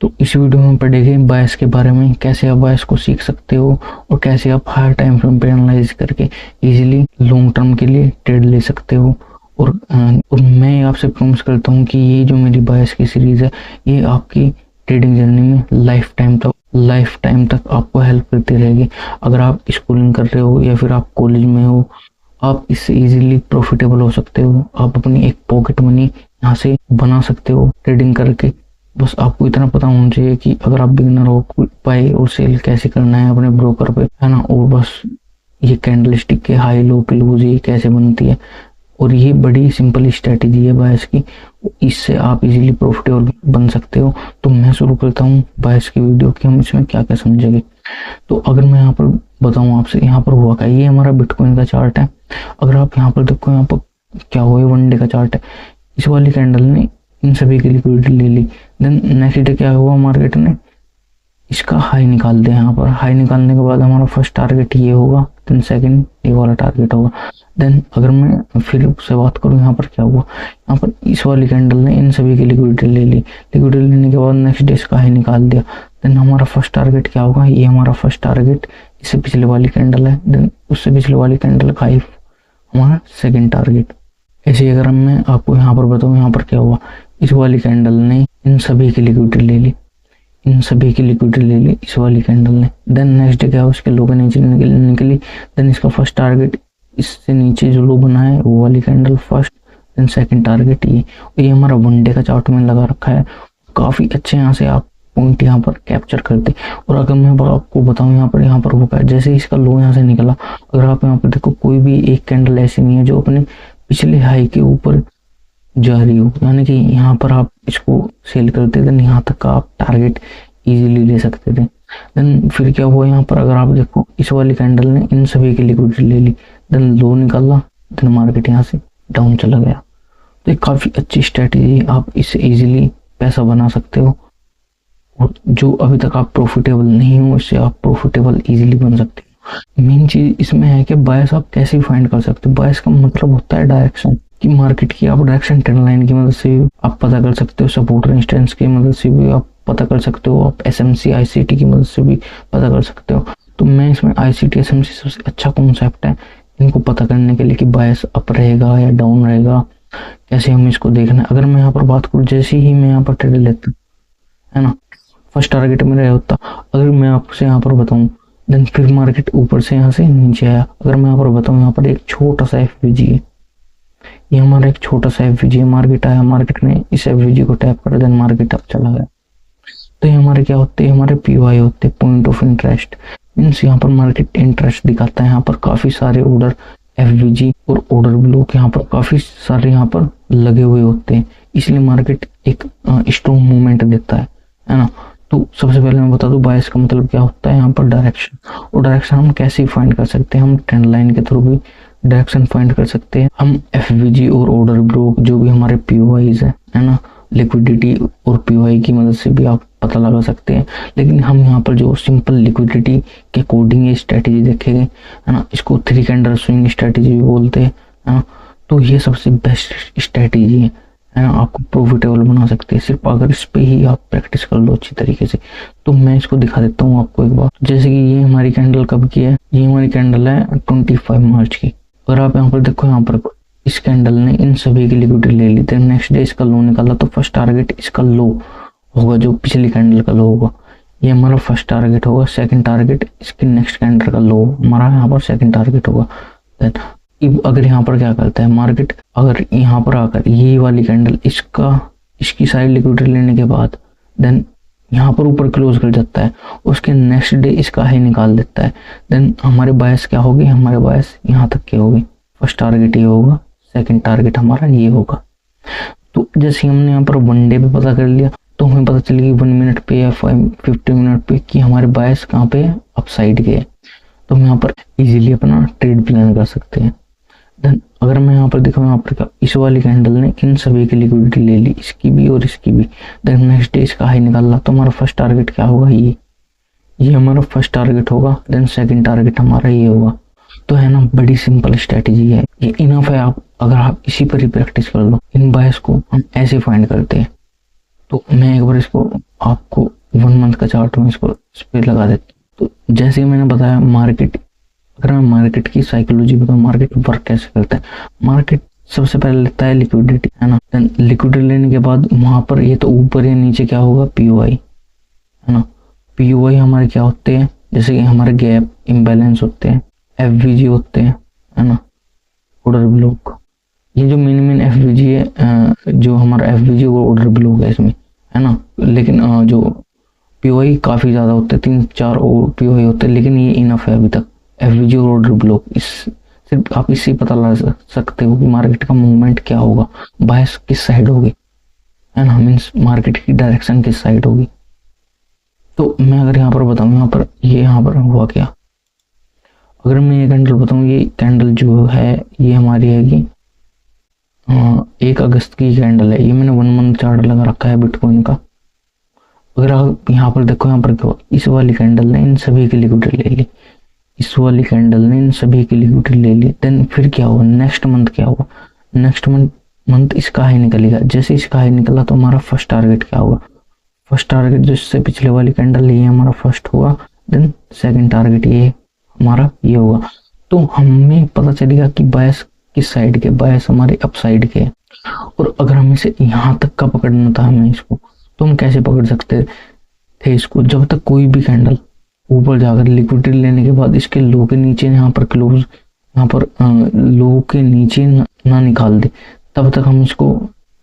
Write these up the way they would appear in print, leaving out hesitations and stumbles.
तो इस वीडियो में पढ़ेंगे बायस के बारे में, कैसे आप बायस को सीख सकते हो और कैसे आप हायर टाइम फ्रेम पे एनालाइज करके इजीली लॉन्ग टर्म के लिए ट्रेड ले सकते हो। और मैं आपसे प्रॉमिस करता हूँ कि ये जो मेरी बायस की सीरीज़ है ये आपकी ट्रेडिंग जर्नी में लाइफ टाइम तक आपको हेल्प करती रहेगी। अगर आप स्कूलिंग कर रहे हो या फिर आप कॉलेज में हो, आप इससे इजीली प्रॉफिटेबल हो सकते हो। आप अपनी एक पॉकेट मनी यहाँ से बना सकते हो ट्रेडिंग करके। बस आपको इतना पता होना चाहिए कि अगर आप बिगिनर हो, बाय और सेल कैसे करना है अपने ब्रोकर पे, है ना, और बस ये कैंडलस्टिक के हाई लो क्लोज ये कैसे बनती है, और ये बड़ी सिंपल स्ट्रेटेजी है बायस की, इससे आप इजीली प्रॉफिटेबल बन सकते हो। तो मैं शुरू करता हूँ बायस की वीडियो कि हम इसमें क्या क्या समझेंगे। तो अगर मैं यहाँ पर बताऊँ आपसे, यहाँ पर हुआ क्या, ये हमारा बिटकॉइन का चार्ट है। अगर आप यहाँ पर देखो, यहाँ पर क्या हुआ, वन डे का चार्ट है। इस वाली कैंडल ने इन सभी की लिक्विडिटी ले ली। देन नेक्स्ट डे क्या हुआ, मार्केट ने इसका हाई निकाल दिया। यहाँ पर हाई निकालने के बाद हमारा फर्स्ट टारगेट ये होगा, देन सेकंड ये वाला टारगेट होगा। देन अगर मैं फिर से बात करूँ, यहाँ पर क्या हुआ, यहाँ पर इस वाली कैंडल ने इन सभी की लिक्विडिटी ले ली। लिक्विडिटी लेने के बाद नेक्स्ट डे इसका हाई निकाल दिया। देन हमारा फर्स्ट टारगेट क्या होगा, ये हमारा फर्स्ट टारगेट, इससे पिछले वाली कैंडल है। देन उससे पिछले वाली कैंडल का हाई हमारा सेकेंड टारगेट। ऐसे अगर मैं आपको यहाँ पर बताऊँ, यहाँ पर क्या हुआ, इस वाली कैंडल ने इन सभी की लिक्विडिटी ले ली, इस वाली कैंडल ने। देन नेक्स्ट डे क्या हुआ, उसके लो के नीचे निकली। देन इसका फर्स्ट टारगेट, इससे नीचे जो लो बना है वो वाली candle first, then second target ये हमारा वन डे का चार्ट में लगा रखा है। काफ़ी अच्छे यहाँ से आप पॉइंट यहाँ पर कैप्चर करते। और अगर मैं आपको बताऊँ, यहाँ पर वो क्या, जैसे इसका लो यहाँ से निकला, अगर आप यहाँ पर देखो, कोई भी एक कैंडल ऐसी नहीं है जो अपने पिछले हाई के ऊपर जा रही हो, यानी कि यहाँ पर आप इसको सेल करते थे, यहाँ तक का आप टारगेट इजीली ले सकते थे। देन फिर क्या हुआ, यहाँ पर अगर आप देखो, इस वाली कैंडल ने इन सभी की लिक्विडिटी ले ली। देन लो निकाला, देन मार्केट यहाँ से डाउन चला गया। तो ये काफ़ी अच्छी स्ट्रेटेजी है, आप इससे इजीली पैसा बना सकते हो। और जो अभी तक आप प्रॉफिटेबल नहीं हो, इससे आप प्रॉफिटेबल इजीली बन सकते हो। मेन चीज़ इसमें है कि बायस आप कैसे फाइंड कर सकते हो। बायस का मतलब होता है डायरेक्शन कि मार्केट की आप डायरेक्शन ट्रेंड लाइन की मदद से आप पता कर सकते हो, सपोर्ट रेजिस्टेंस की मदद से भी आप पता कर सकते हो, आप एसएमसी आईसीटी की मदद से भी पता कर सकते हो। तो मैं इसमें आईसीटी एसएमसी सबसे अच्छा कॉन्सेप्ट है इनको पता करने के लिए कि बायस अप रहेगा या डाउन रहेगा, कैसे हमें इसको देखना है। अगर मैं यहाँ पर बात करूँ, जैसे ही मैं यहाँ पर ट्रेड लेता है ना, फर्स्ट टारगेट मेरा होता, अगर मैं आपसे यहाँ पर बताऊँ, देन फिर मार्केट ऊपर से यहाँ से नीचे आया। अगर मैं यहाँ पर बताऊँ, यहाँ पर एक छोटा सा एफवीजी है, ये हमारा एक छोटा सा एफवीजी, मार्केट आया, मार्केट ने इस एफवीजी को टैप कर, देन मार्केट अप चला गया। तो ये हमारे क्या होते हैं, हमारे पीवाई होते हैं, पॉइंट ऑफ इंटरेस्ट। मीन्स यहाँ पर मार्केट इंटरेस्ट दिखाता है। यहाँ पर काफ़ी सारे ऑर्डर एफवीजी और ऑर्डर ब्लॉक यहाँ पर काफ़ी सारे यहाँ पर लगे हुए होते हैं, इसलिए मार्केट एक स्ट्रॉन्ग मूवमेंट देता है ना। तो सबसे पहले मैं बता दूं बायस का मतलब क्या होता है, यहाँ पर डायरेक्शन। और डायरेक्शन हम कैसे फाइंड कर सकते हैं, हम ट्रेंड लाइन के थ्रू भी डायरेक्शन फाइंड कर सकते हैं। हम एफवीजी और ऑर्डर ब्लॉक जो भी हमारे पीओआईज है ना, लिक्विडिटी और पीओआई की मदद से भी आप पता लगा सकते हैं। लेकिन हम यहाँ पर जो सिंपल लिक्विडिटी के अकॉर्डिंग ये स्ट्रेटेजी देखेंगे, है ना, इसको 3 कैंडल स्विंग स्ट्रेटेजी भी बोलते हैं, है ना। तो ये सबसे बेस्ट स्ट्रेटेजी है ना, आपको प्रॉफिटेबल बना सकते हैं सिर्फ अगर इस पे ही आप प्रैक्टिस कर लो अच्छी तरीके से। तो मैं इसको दिखा देता हूँ आपको एक बार। जैसे कि ये हमारी कैंडल कब की है, ये हमारी कैंडल है 25 मार्च की। अगर आप यहाँ पर देखो, यहाँ पर इस कैंडल ने इन सभी की लिक्विडिटी ले ली। देन नेक्स्ट डे इसका लो निकाला, तो फर्स्ट टारगेट इसका लो होगा जो पिछली कैंडल का लो होगा, ये हमारा फर्स्ट टारगेट होगा। सेकंड टारगेट इसकी नेक्स्ट कैंडल का लो हमारा यहाँ पर सेकंड टारगेट होगा। देन अगर यहाँ पर क्या करता है मार्केट, अगर यहाँ पर आकर ये वाली कैंडल इसकी सारी लिक्विडिटी लेने के बाद देन यहाँ पर ऊपर क्लोज कर जाता है, उसके नेक्स्ट डे इसका हाई निकाल देता है। देन हमारे बायस क्या होगी, हमारे बायस यहाँ तक की होगी, फर्स्ट टारगेट ये होगा, सेकंड टारगेट हमारा ये होगा। तो जैसे हमने यहाँ पर वन डे पे पता कर लिया, तो हमें पता चलेगी 1 मिनट पे या 50 मिनट पे कि हमारे बायस कहाँ पे अपसाइड के है। तो हम यहाँ पर इजीली अपना ट्रेड प्लान कर सकते हैं। देन अगर मैं यहाँ पर दिखाऊँ, यहाँ पर इस वाली कैंडल ने इन सभी की लिक्विडिटी ले ली, इसकी भी और इसकी भी। देन नेक्स्ट डे इसका हाई निकाला, तो हमारा फर्स्ट टारगेट क्या होगा, ये हमारा फर्स्ट टारगेट होगा। देन सेकंड टारगेट हमारा ये होगा। तो है ना, बड़ी सिंपल स्ट्रेटेजी है, ये इनफ है। आप अगर आप इसी पर ही प्रैक्टिस कर लो, इन बायस को हम ऐसे फाइंड करते हैं। तो मैं एक बार इसको आपको 1 मंथ का चार्ट में इसको इस पे लगा देते। तो जैसे मैंने बताया मार्केट, अगर मैं मार्केट की साइकोलॉजी बताऊँ, मार्केट वर्क कैसे करता है। मार्केट सबसे पहले लेता है लिक्विडिटी, है ना। देन लिक्विडिटी लेने के बाद वहां पर ये तो ऊपर या नीचे क्या होगा, पीओआई, है ना। पीओआई हमारे क्या होते हैं, जैसे कि हमारे गैप इम्बैलेंस होते हैं, एफवीजी होते हैं, है ना, ऑर्डर ब्लॉक। ये जो मेन एफवीजी है, जो हमारा एफवीजी वो ऑर्डर ब्लॉक है इसमें, है ना। लेकिन जो पीओआई काफी ज्यादा होते हैं, 3-4 और पीओआई होते हैं, लेकिन ये इनफ है अभी तक। एफवीजी और ऑर्डर ब्लॉक, इस सिर्फ आप इससे पता लगा सकते हो कि मार्केट का मूवमेंट क्या होगा, बायस किस साइड होगी, है ना, मीन्स मार्केट की डायरेक्शन किस साइड होगी। तो मैं अगर यहाँ पर बताऊँ, यहाँ पर हुआ क्या, अगर मैं ये कैंडल बताऊँ, ये कैंडल जो है ये हमारी है कि 1 अगस्त की कैंडल है। ये मैंने 1 मंथ चार्ट लगा रखा है बिटकॉइन का। अगर आप यहाँ पर देखो, यहाँ पर क्या, इस वाली कैंडल ने इन सभी की लिक्विडिटी ले ली, इस वाली कैंडल ने इन सभी की लिक्विडिटी ले ली। देन फिर क्या हुआ, नेक्स्ट मंथ क्या हुआ, नेक्स्ट मंथ इसका हाई निकलेगा। जैसे इसका हाई निकला तो हमारा फर्स्ट टारगेट क्या होगा, फर्स्ट टारगेट जिससे पिछले वाली कैंडल ये हमारा फर्स्ट हुआ, देन सेकंड टारगेट ये हमारा ये होगा। तो हमें पता चलेगा कि बायस किस साइड के, बायस हमारे अप साइड के। और अगर हमें इसे यहाँ तक का पकड़ना था हमें इसको, तो हम कैसे पकड़ सकते थे इसको, जब तक कोई भी कैंडल ऊपर जाकर लिक्विडिटी लेने के बाद इसके लो के नीचे यहाँ पर क्लोज, यहाँ पर लो के नीचे ना निकाल दे, तब तक हम इसको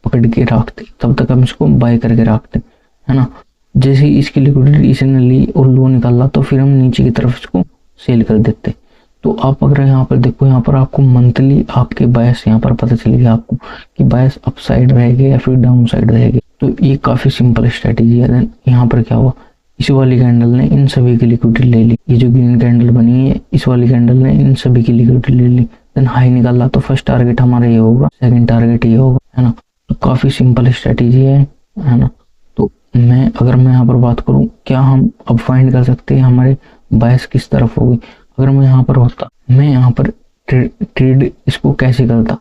पकड़ के रखते, तब तक हम इसको बाय करके रखते, है ना। जैसे ही इसकी लिक्विडिटी इसने ली और लो निकाला तो फिर हम नीचे की तरफ इसको सेल कर देते। तो आप अगर यहाँ पर देखो, यहाँ पर आपको मंथली आपके बायस यहाँ पर पता चलेगा आपको कि बायस अप साइड रहेगा या फिर डाउन साइड रहेगा। तो ये काफी सिंपल स्ट्रेटेजी है। देन यहाँ पर क्या हुआ, इस वाली कैंडल ने इन सभी की लिक्विडिटी ले ली, ये जो ग्रीन कैंडल बनी है इस वाली कैंडल ने इन सभी की लिक्विडिटी ले ली। देन हाई निकाला तो फर्स्ट टारगेट हमारा ये होगा, सेकंड टारगेट ये होगा, है ना। तो काफी सिंपल स्ट्रेटेजी है ना। तो अगर मैं यहाँ पर बात करूँ, क्या हम अब फाइंड कर सकते हैं हमारे बायस किस तरफ होगी। अगर मैं यहाँ पर होता, मैं यहाँ पर ट्रेड इसको कैसे करता।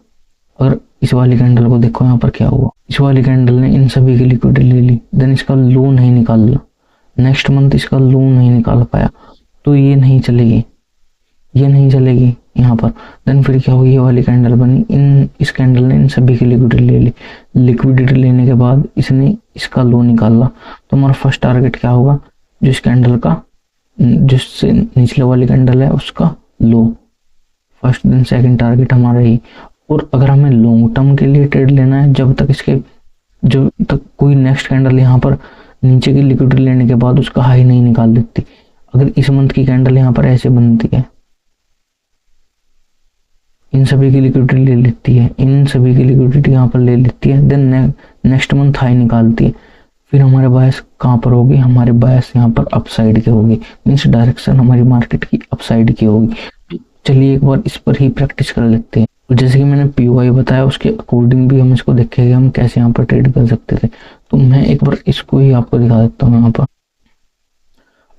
अगर इस वाली कैंडल को देखो, यहाँ पर क्या हुआ, इस वाली कैंडल ने इन सभी की लिक्विडिटी ले ली, देन इसका लो नहीं निकाला, नेक्स्ट मंथ इसका लो नहीं निकाल पाया, तो ये नहीं चलेगी, ये नहीं चलेगी यहाँ पर। देन फिर क्या हुआ, ये वाली कैंडल बनी, इस कैंडल ने इन सभी की लिक्विडिटी ले ली, लिक्विडिटी लेने के बाद इसने इसका लो निकाला, तो हमारा फर्स्ट टारगेट क्या होगा, जो इस कैंडल का जिससे निचले वाली कैंडल है उसका लो, फर्स्ट देन सेकंड टारगेट हमारा ही। और अगर हमें लॉन्ग टर्म के लिए ट्रेड लेना है, जब तक कोई नेक्स्ट कैंडल यहाँ पर नीचे की लिक्विडिटी लेने के बाद उसका हाई नहीं निकाल देती। अगर इस मंथ की कैंडल यहाँ पर ऐसे बनती है, इन सभी की लिक्विडिटी ले लेती है, इन सभी की लिक्विडिटी यहाँ पर ले लेती है, देन नेक्स्ट मंथ हाई निकालती है, फिर हमारे बायस कहाँ पर होगी, हमारे बायस यहाँ पर अपसाइड के होगी, मीन्स डायरेक्शन हमारी मार्केट की अपसाइड की होगी। तो चलिए एक बार इस पर ही प्रैक्टिस कर लेते हैं। और जैसे कि मैंने पीओआई बताया उसके अकॉर्डिंग भी हम इसको देखेंगे हम कैसे यहाँ पर ट्रेड कर सकते थे। तो मैं एक बार इसको ही आपको दिखा देता हूँ। यहाँ पर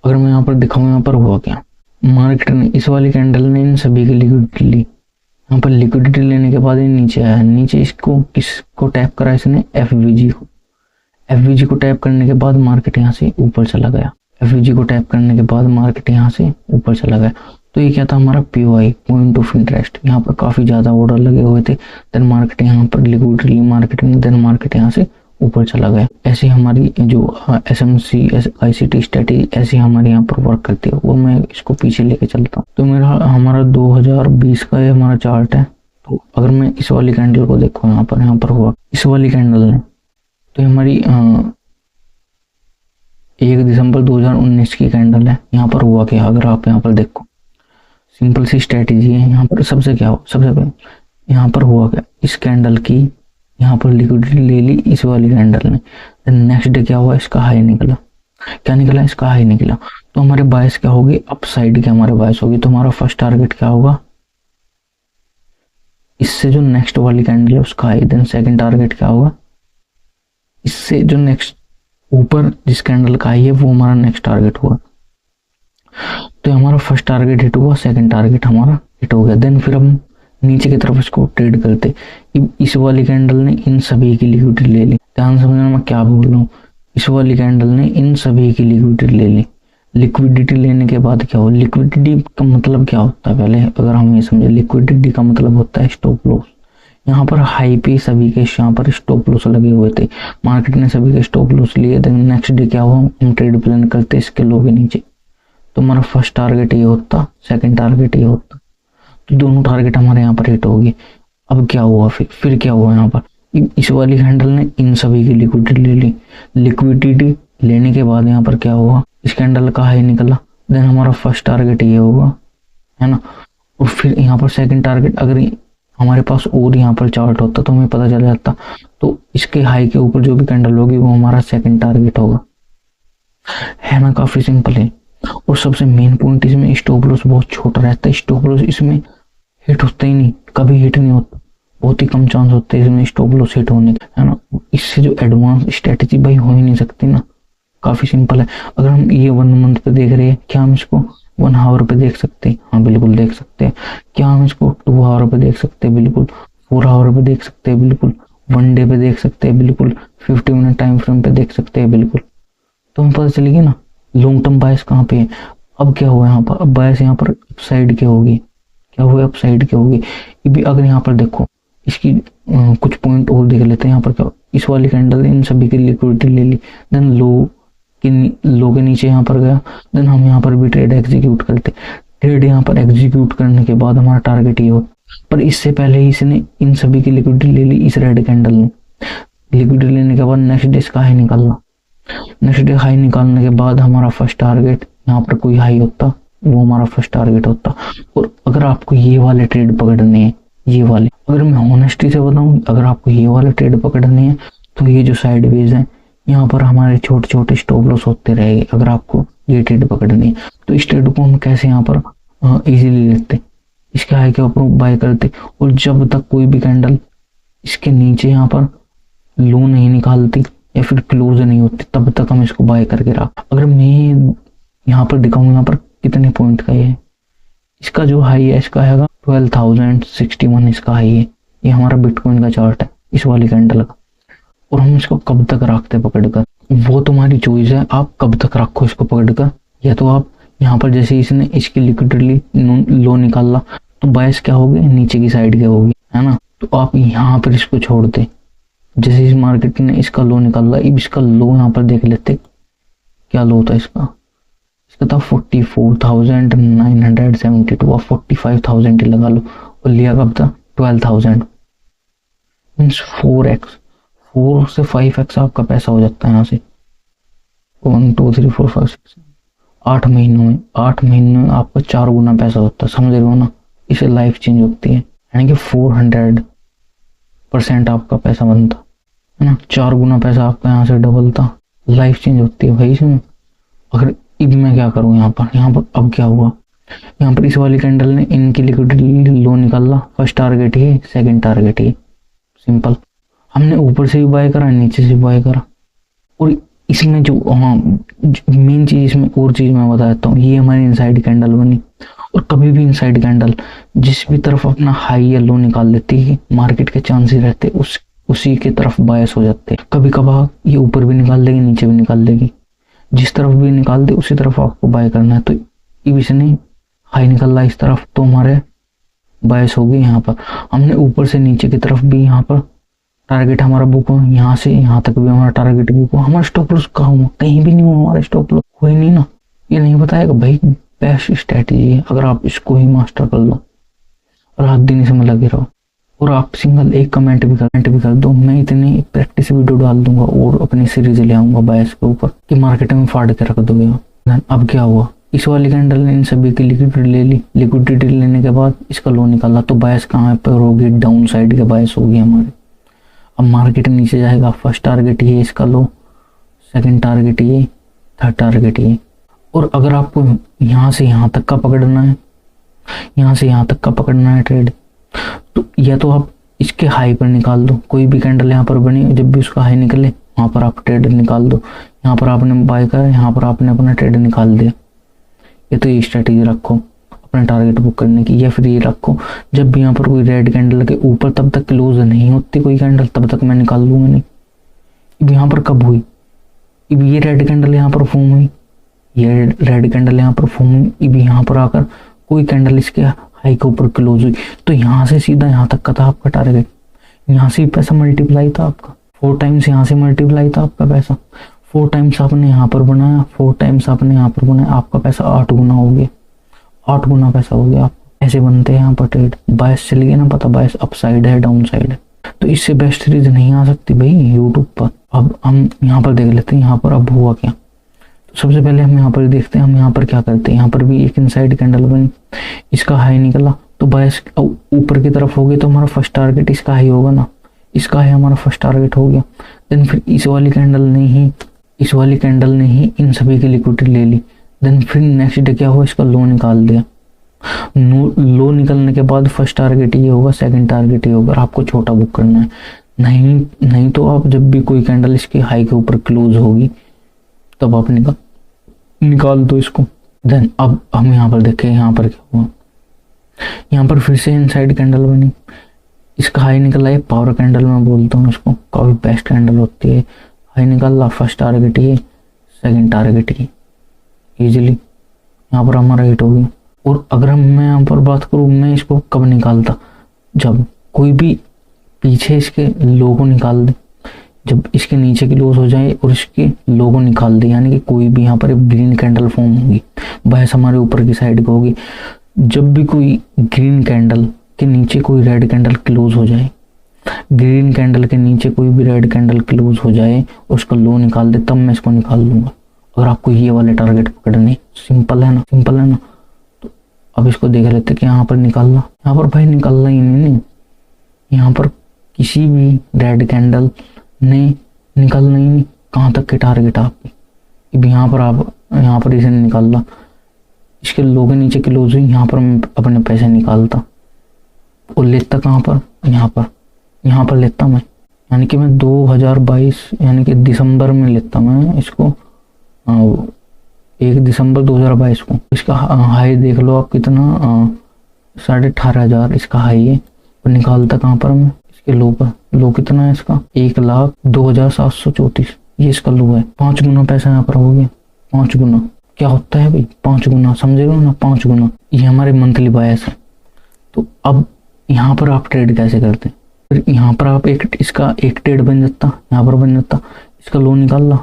अगर मैं यहाँ पर दिखाऊँ, यहाँ पर हुआ क्या, मार्केट ने इस वाली कैंडल ने इन सभी की लिक्विडिटी ली, यहाँ पर लिक्विडिटी लेने के बाद ये नीचे आया, नीचे इसको किसको टैप करा इसने, एफवीजी को। एफवीजी को टैप करने के बाद मार्केट यहाँ से ऊपर चला गया, एफवीजी को टैप करने के बाद मार्केट यहाँ से ऊपर चला गया। तो ये क्या था हमारा पीओआई, पॉइंट ऑफ इंटरेस्ट। यहाँ पर काफी ज्यादा ऑर्डर लगे हुए थे, देन मार्केट यहाँ पर लिक्विडिटी ली मार्केट ने, देन मार्केट यहाँ से ऊपर चला गया। ऐसे हमारी जो एसएमसी आईसीटी स्ट्रेटेजी ऐसे हमारे यहाँ पर वर्क करती है। और मैं इसको पीछे लेके चलता हूँ। तो हमारा 2020 का ये हमारा चार्ट है। तो अगर मैं इस वाली कैंडल को देखो, यहाँ पर हुआ इस वाली कैंडल ने, तो हमारी 1 दिसंबर 2019 की कैंडल है। यहाँ पर हुआ क्या, अगर आप यहाँ पर देखो, सिंपल सी स्ट्रेटेजी है। यहाँ पर सबसे पहले यहाँ पर हुआ क्या, इस कैंडल की यहाँ पर लिक्विडिटी ले ली इस वाली कैंडल ने, नेक्स्ट डे क्या हुआ, इसका हाई निकला। क्या निकला, इसका हाई निकला। तो हमारे बायस क्या होगी, अप साइड के हमारे बायस होगी। तो हमारा फर्स्ट टारगेट क्या होगा, इससे जो नेक्स्ट वाली कैंडल है उसका हाई। देन सेकंड टारगेट क्या होगा, इससे जो नेक्स्ट ऊपर जिस कैंडल का हाई है वो हमारा नेक्स्ट टारगेट हुआ। तो हमारा फर्स्ट टारगेट हिट हुआ, सेकंड टारगेट हमारा हिट हो गया। देन फिर हम नीचे की तरफ इसको ट्रेड करते। इस वाली कैंडल ने इन सभी की लिक्विडिटी ले ली। ध्यान समझना मैं क्या बोल रहा हूँ, इस वाली कैंडल ने इन सभी की लिक्विडिटी ले ली। लिक्विडिटी लेने के बाद क्या हो, लिक्विडिटी का मतलब क्या होता है, पहले अगर हम ये समझे, लिक्विडिटी का मतलब होता है स्टॉप लॉस। यहाँ पर हाई पे सभी के यहाँ पर स्टॉप लॉस लगे हुए थे, मार्केट ने सभी के स्टॉप लॉस लिए थे। नेक्स्ट डे क्या हुआ, हम ट्रेड प्लान करते इसके लो के नीचे, तो हमारा फर्स्ट टारगेट ये होता, सेकंड टारगेट ये होता, तो दोनों टारगेट हमारे यहाँ पर हिट हो गए। अब क्या हुआ, फिर क्या हुआ, यहाँ पर इस वाली हैंडल ने इन सभी की लिक्विडिटी ले ली। लिक्विडिटी लेने के बाद यहाँ पर क्या हुआ, इस कैंडल का हाई निकला, देन हमारा फर्स्ट टारगेट ये होगा, है ना। और फिर यहाँ पर सेकंड टारगेट, अगर हमारे पास और यहाँ पर चार्ट होता तो हमें पता चल जाता, तो इसके हाई के ऊपर जो भी कैंडल होगी वो हमारा सेकंड टारगेट होगा, है ना। काफी सिंपल है। और सबसे मेन पॉइंट इसमें स्टॉप लॉस बहुत छोटा रहता है। स्टॉप लॉस इसमें हिट होता ही नहीं, कभी हिट नहीं होता, बहुत ही कम चांस होते हैं इसमें स्टॉप लॉस हिट होने के, है ना। इससे जो एडवांस स्ट्रेटेजी भाई हो ही नहीं सकती ना, काफी सिंपल है। अगर हम ये 1 मंथ पे देख रहे हैं, क्या हम इसको 1 आवर पे देख सकते हैं? हाँ बिल्कुल देख सकते हैं। क्या हम इसको 2 आवर पे देख सकते हैं? बिल्कुल। 4 आवर पे देख सकते हैं? बिल्कुल। 1 डे पे देख सकते हैं? बिल्कुल। 50 मिनट टाइम फ्रेम पे देख सकते हैं? बिल्कुल। तो हमें पता चलेगी ना लॉन्ग टर्म बायस कहाँ पे है। अब क्या हुआ यहाँ पर, अब बायस यहाँ पर अपसाइड के होगी, क्या हुआ, अपसाइड के होगी। ये भी अगर यहाँ पर देखो, इसकी कुछ पॉइंट और देख लेते हैं। यहाँ पर क्या, इस वाली कैंडल इन सभी की लिक्विडिटी ले ली, देन लो के नीचे यहाँ पर गया, देन हम यहाँ पर भी ट्रेड एग्जीक्यूट करते। ट्रेड यहाँ पर एग्जीक्यूट करने के बाद हमारा टारगेट ये हो, पर इससे पहले ही इसने इन सभी की लिक्विडिटी ले ली। इस रेड कैंडल ने लिक्विडिटी लेने के बाद नेक्स्ट डे इसका हाई निकालना, नेक्स्ट डे हाई निकालने के बाद हमारा फर्स्ट टारगेट, यहाँ पर कोई हाई होता वो हमारा फर्स्ट टारगेट होता। और अगर आपको ये वाले ट्रेड पकड़ने हैं, ये वाले, अगर मैं ऑनेस्टी से बताऊं, अगर आपको ये वाले ट्रेड पकड़ने हैं तो ये जो साइडवेज है यहाँ पर हमारे छोटे छोटे स्टॉप लॉस होते रहेंगे। अगर आपको ये ट्रेड पकड़नी है तो इस ट्रेड को हम कैसे यहाँ पर इजीली लेते, इसके हाई के ऊपर बाय करते, और जब तक कोई भी कैंडल इसके नीचे यहाँ पर लो नहीं निकालती या फिर क्लोज नहीं होती तब तक हम इसको बाय करके रख। अगर मैं यहाँ पर दिखाऊं, यहाँ पर कितने पॉइंट का है, इसका जो हाई है इसका है 12,061 इसका हाई है। ये हमारा बिटकॉइन का चार्ट है इस वाली कैंडल का। और हम इसको कब तक रखते पकड़कर, वो तुम्हारी चॉइस है, आप कब तक रखो इसको पकड़कर। या तो आप यहाँ पर जैसे इसने इसकी लिक्विडिटी लो निकाला तो बायस क्या होगी, नीचे की साइड के होगी, है ना। तो आप यहाँ पर इसको छोड़ दे, जैसे इस मार्केट ने इसका लो निकाला, इसका लो यहाँ पर देख लेते, क्या लो था इसका था 44,972, आप 45,000 ही लगा लो, और लिया कब था 12,000, मीन्स 4x, 4 से 5x आपका पैसा हो जाता है यहाँ से। 1 2 3 4 5 6 8 महीनों में, 8 महीनों में आपका 4 गुना पैसा होता है, समझ रहे हो ना। इसे लाइफ चेंज होती है, यानी कि 400% आपका पैसा बनता है ना, 4 गुना पैसा आपका यहाँ से डबल था, लाइफ चेंज होती है भाई इसमें। अगर अब मैं क्या करूँ यहाँ पर अब क्या हुआ, यहाँ पर इस वाली कैंडल ने इनकी लिक्विडिटी लो निकाला, फर्स्ट टारगेट ही सेकंड टारगेट ही, सिंपल। हमने ऊपर से भी बाय करा, नीचे से भी बाय करा। और इसमें जो मेन चीज, इसमें और चीज मैं बता देता हूँ, ये हमारी इनसाइड कैंडल बनी। और कभी भी इनसाइड कैंडल जिस भी तरफ अपना हाई या लो निकाल देती है, मार्केट के चांसेस रहते उसी के तरफ बायस हो जाते हैं। कभी कभार ये ऊपर भी निकाल देगी, नीचे भी निकाल देगी, जिस तरफ भी निकाल दे उसी तरफ आपको बाय करना है। तो इसने हाई निकाला इस तरफ तो हमारे बायस होगी यहाँ पर। हमने ऊपर से नीचे की तरफ भी यहाँ पर टारगेट हमारा बुक हो, यहाँ से यहाँ तक भी हमारा टारगेट बुक हो। हमारा स्टॉप लॉस कहाँ हुआ, कहीं भी नहीं हुआ हमारा स्टॉप लॉस, कोई नहीं ना। ये नहीं बताएगा भाई, बेस्ट स्ट्रेटेजी है अगर आप इसको ही मास्टर कर लो और रात दिन इसमें लगे रहो। और आप सिंगल एक कमेंट भी कर दो, मैं इतनी प्रैक्टिस वीडियो डाल दूंगा और अपनी सीरीज ले आऊंगा बायस के ऊपर कि मार्केट में फाड़ के रख दोगे। अब क्या हुआ, इस वाली कैंडल ने इन सभी की लिक्विडिटी ले ली, लिक्विडिटी लेने के बाद इसका लो निकाला तो बायस कहाँ पर होगी, डाउन साइड के बायस होगी हमारे। अब मार्केट नीचे जाएगा, फर्स्ट टारगेट ये इसका लो, सेकंड टारगेट ये, थर्ड टारगेट ये। और अगर आपको यहाँ से यहाँ तक का पकड़ना है, यहाँ से यहाँ तक का पकड़ना है ट्रेड, तो या तो आप इसके हाई पर निकाल दो, कोई भी कैंडल यहाँ पर बनी, जब भी उसका हाई निकले वहाँ पर आप ट्रेड निकाल दो। यहाँ पर आपने बाय करा, यहाँ पर आपने अपना ट्रेड निकाल दिया। ये तो ये स्ट्रेटेजी रखो अपना टारगेट बुक करने की। या फिर ये रखो, जब भी यहाँ पर कोई रेड कैंडल के ऊपर तब तक क्लोज नहीं होती कोई कैंडल, तब तक मैं निकाल लूंगा नहीं। यहाँ पर कब हुई, अब ये रेड कैंडल यहाँ पर फॉर्म हुई, ये रेड कैंडल यहाँ पर फॉर्म हुई। अब यहाँ पर आकर कोई कैंडल इसके हाई के ऊपर क्लोज हुई, तो यहाँ से सीधा यहाँ तक का था आपका टारगेट। यहाँ से पैसा मल्टीप्लाई था आपका 4 टाइम्स, यहाँ से मल्टीप्लाई था आपका पैसा 4 टाइम्स आपने यहाँ पर बनाया, 4 टाइम्स आपने यहाँ पर बनाया, आपका पैसा 8 गुना हो गया, 8 गुना पैसा हो गया। आप ऐसे बनते हैं यहाँ पर ट्रेड। बायस चल गया ना पता, बायस अप साइड है डाउन साइड है, तो इससे बेस्ट सीरीज नहीं आ सकती भाई यूट्यूब पर। अब हम यहाँ पर देख लेते हैं यहाँ पर अब हुआ क्या। तो सबसे पहले हम यहाँ पर देखते हैं, हम यहाँ पर क्या करते हैं। यहाँ पर भी एक इनसाइड कैंडल बनी, इसका हाई निकला तो बायस ऊपर की तरफ हो गई, तो हमारा फर्स्ट टारगेट इसका हाई होगा ना, इसका हाई हमारा फर्स्ट टारगेट हो गया। देन फिर इस वाली कैंडल ने ही इन सभी की लिक्विडिटी ले ली। देन फिर नेक्स्ट डे क्या हुआ, इसका लो निकाल दिया। लो निकलने के बाद फर्स्ट टारगेट ये होगा, सेकंड टारगेट ये होगा। आपको छोटा बुक करना है, नहीं तो आप जब भी कोई कैंडल इसके हाई के ऊपर क्लोज होगी तब आप निकाल दो इसको। देन अब हम यहाँ पर देखें यहाँ पर क्या हुआ, यहाँ पर फिर से इनसाइड कैंडल बनी, इसका हाई निकला। ये पावर कैंडल मैं बोलता हूँ इसको, काफ़ी बेस्ट कैंडल होती है। हाई निकाला, फर्स्ट टारगेट ये, सेकंड टारगेट ये, इजीली यहाँ पर हमारा हिट हो गया। और अगर मैं यहाँ पर बात करूँ, मैं इसको कब निकालता, जब कोई भी पीछे इसके लोगो निकाल दे, जब इसके नीचे की लॉस हो जाए और इसके लोगो निकाल दे, यानी कि कोई भी यहाँ पर एक ग्रीन कैंडल फॉर्म होगी, बहस हमारे ऊपर की साइड को होगी। जब भी कोई ग्रीन कैंडल के नीचे कोई रेड कैंडल क्लोज हो जाए, ग्रीन कैंडल के नीचे कोई भी रेड कैंडल क्लोज हो जाए, उसका लो निकाल दे, तब मैं इसको निकाल लूँगा। अगर आपको ये वाले टारगेट पकड़ने, सिंपल है ना। तो अब इसको देख लेते कि यहाँ पर निकालना, यहाँ पर भाई निकालना ही नहीं, यहाँ पर किसी भी रेड कैंडल ने निकालना ही नहीं। कहाँ तक के टारगेट आपकी, अब यहाँ पर इसे निकालना, इसके लो के नीचे क्लोज हुई, यहाँ पर मैं अपने पैसे निकालता और लेता कहाँ पर, यहाँ पर लेता मैं, यानी कि मैं 2022 यानी कि दिसंबर में लेता मैं इसको, 1 दिसंबर 2022 को। इसका हाई देख लो आप कितना, 18,500 इसका हाई है। और निकालता कहाँ पर मैं, इसके लो पर। लो कितना है इसका, 1,02,734, ये इसका लो है। 5 गुना पैसा यहाँ पर हो गया, 5 गुना। क्या होता है भाई 5 गुना, समझेगा ना, 5 गुना। ये हमारे मंथली बायस है। तो अब यहाँ पर आप ट्रेड कैसे करते हैं, फिर यहाँ पर आप इसका एक ट्रेड बन जाता, यहाँ पर बन जाता, इसका लो निकाल ला,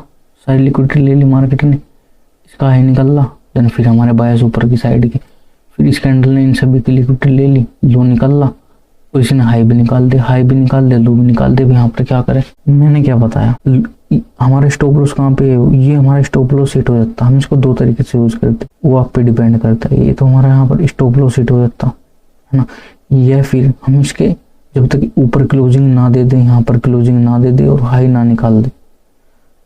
सारी लिक्विडिटी ले ली मार्केट ने, इसका हाई निकाल ला। देन फिर हमारे बायस ऊपर की साइड के, फिर इस कैंडल ने इन सभी की लिक्विडिटी ले ली, लो निकाल ला, और इसने हाई भी निकाल दे, लो भी निकाल दे। यहाँ पर क्या करे, मैंने क्या बताया, हमारा स्टॉप लॉस कहाँ पे है, ये हमारा स्टॉप लॉस हिट हो जाता है। हम इसको 2 तरीके से यूज करते, वो आप पे डिपेंड करता है। ये तो हमारा यहाँ पर स्टॉप लॉस हिट हो जाता है ना, या फिर हम इसके जब तक ऊपर क्लोजिंग ना दे दे, यहाँ पर क्लोजिंग ना दे दे और हाई ना निकाल दे,